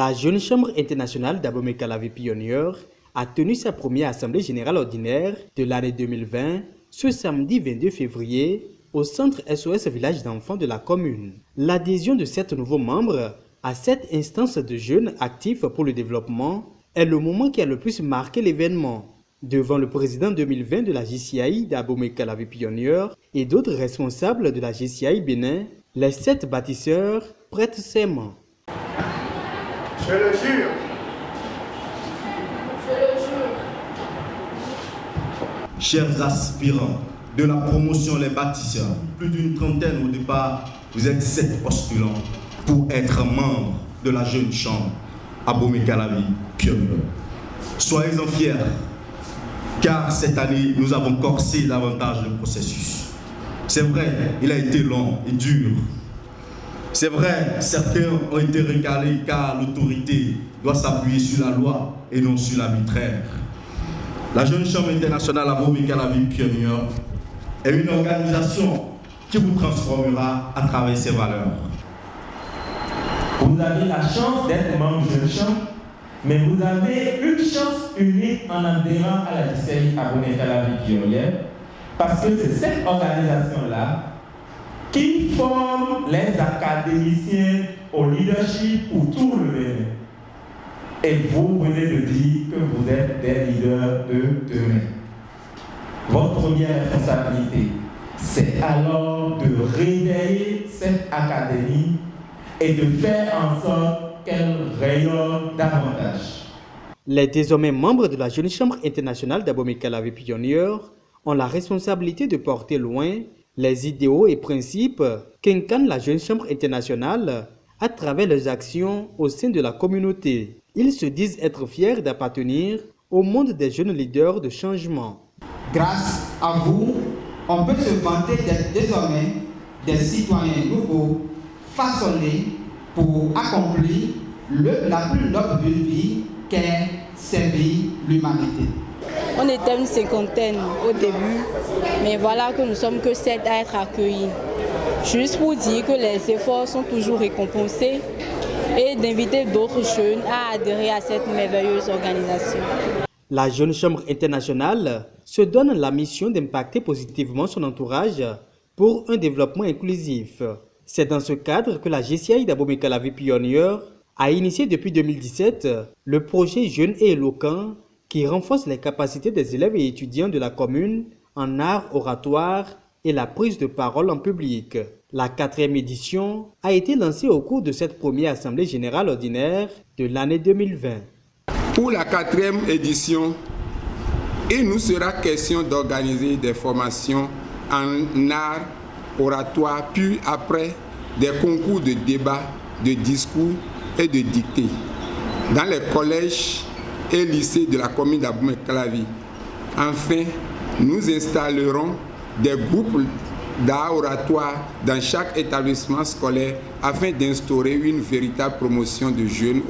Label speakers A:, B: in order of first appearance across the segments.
A: La Jeune Chambre internationale d'Abomey-Calavi Pionnier a tenu sa première assemblée générale ordinaire de l'année 2020 ce samedi 22 février au centre SOS Village d'enfants de la commune. L'adhésion de 7 nouveaux membres à cette instance de jeunes actifs pour le développement est le moment qui a le plus marqué l'événement. Devant le président 2020 de la JCI d'Abomey-Calavi Pionnier et d'autres responsables de la JCI Bénin, les 7 bâtisseurs prêtent serment.
B: Je le jure.
C: Je le jure.
D: Chers aspirants de la promotion Les Bâtisseurs, plus d'une trentaine au départ, vous êtes 7 postulants pour être membres de la Jeune Chambre Abomey-Calavi Pionnier. Soyez-en fiers, car cette année, nous avons corsé davantage le processus. C'est vrai, il a été long et dur. C'est vrai, certains ont été recalés car l'autorité doit s'appuyer sur la loi et non sur l'arbitraire. La Jeune Chambre internationale Abomey-Calavi Pionnier est une organisation qui vous transformera à travers ses valeurs.
E: Vous avez la chance d'être membre de Jeune Chambre, mais vous avez une chance unique en adhérant à la JCI Abomey-Calavi Pionnier, parce que c'est cette organisation-là qui forme les académiciens au leadership pour tout le Bénin. Et vous venez de dire que vous êtes des leaders de demain. Votre première responsabilité, c'est alors de réveiller cette académie et de faire en sorte qu'elle rayonne davantage.
A: Les désormais membres de la Jeune Chambre internationale d'Abomey-Calavi Pionnier ont la responsabilité de porter loin les idéaux et principes qu'incarne la Jeune Chambre internationale à travers leurs actions au sein de la communauté. Ils se disent être fiers d'appartenir au monde des jeunes leaders de changement.
F: Grâce à vous, on peut se vanter d'être désormais des citoyens nouveaux, façonnés pour accomplir la plus noble vie qu'est servir l'humanité.
C: On était une cinquantaine au début, mais voilà que nous sommes que 7 à être accueillis. Juste pour dire que les efforts sont toujours récompensés et d'inviter d'autres jeunes à adhérer à cette merveilleuse organisation.
A: La Jeune Chambre internationale se donne la mission d'impacter positivement son entourage pour un développement inclusif. C'est dans ce cadre que la JCI d'Abomey-Calavi Pionnier a initié depuis 2017 le projet Jeunes et éloquents qui renforce les capacités des élèves et étudiants de la commune en art oratoire et la prise de parole en public. La 4e édition a été lancée au cours de cette première assemblée générale ordinaire de l'année 2020.
G: Pour la 4e édition, il nous sera question d'organiser des formations en art oratoire, puis après des concours de débat, de discours et de dictée dans les collèges et lycées de la commune d'Abomey-Calavi. Enfin, nous installerons des groupes d'art oratoire dans chaque établissement scolaire afin d'instaurer une véritable promotion de jeunes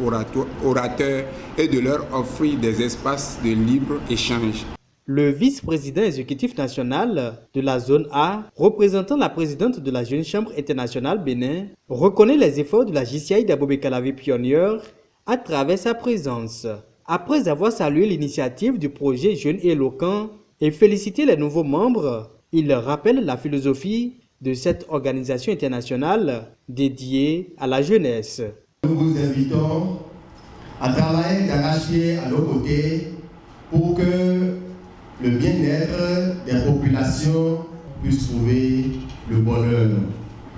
G: orateurs et de leur offrir des espaces de libre-échange.
A: Le vice-président exécutif national de la zone A, représentant la présidente de la Jeune Chambre internationale Bénin, reconnaît les efforts de la JCI d'Abomey-Calavi Pionnier à travers sa présence. Après avoir salué l'initiative du projet Jeunes et éloquents et félicité les nouveaux membres, il rappelle la philosophie de cette organisation internationale dédiée à la jeunesse.
H: Nous vous invitons à travailler d'arrache-pied à nos côtés pour que le bien-être des populations puisse trouver le bonheur.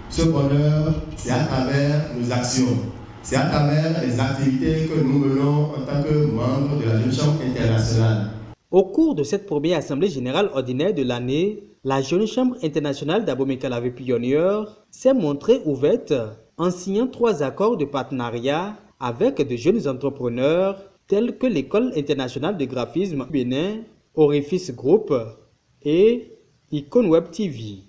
H: Ce bonheur, c'est à travers nos actions. C'est à travers les activités que nous menons en tant que membres de la Jeune Chambre internationale.
A: Au cours de cette première assemblée générale ordinaire de l'année, la Jeune Chambre internationale d'Abomey-Calavi Pionnier s'est montrée ouverte en signant 3 accords de partenariat avec de jeunes entrepreneurs tels que l'École internationale de graphisme Bénin, Orifice Group et Icon Web TV.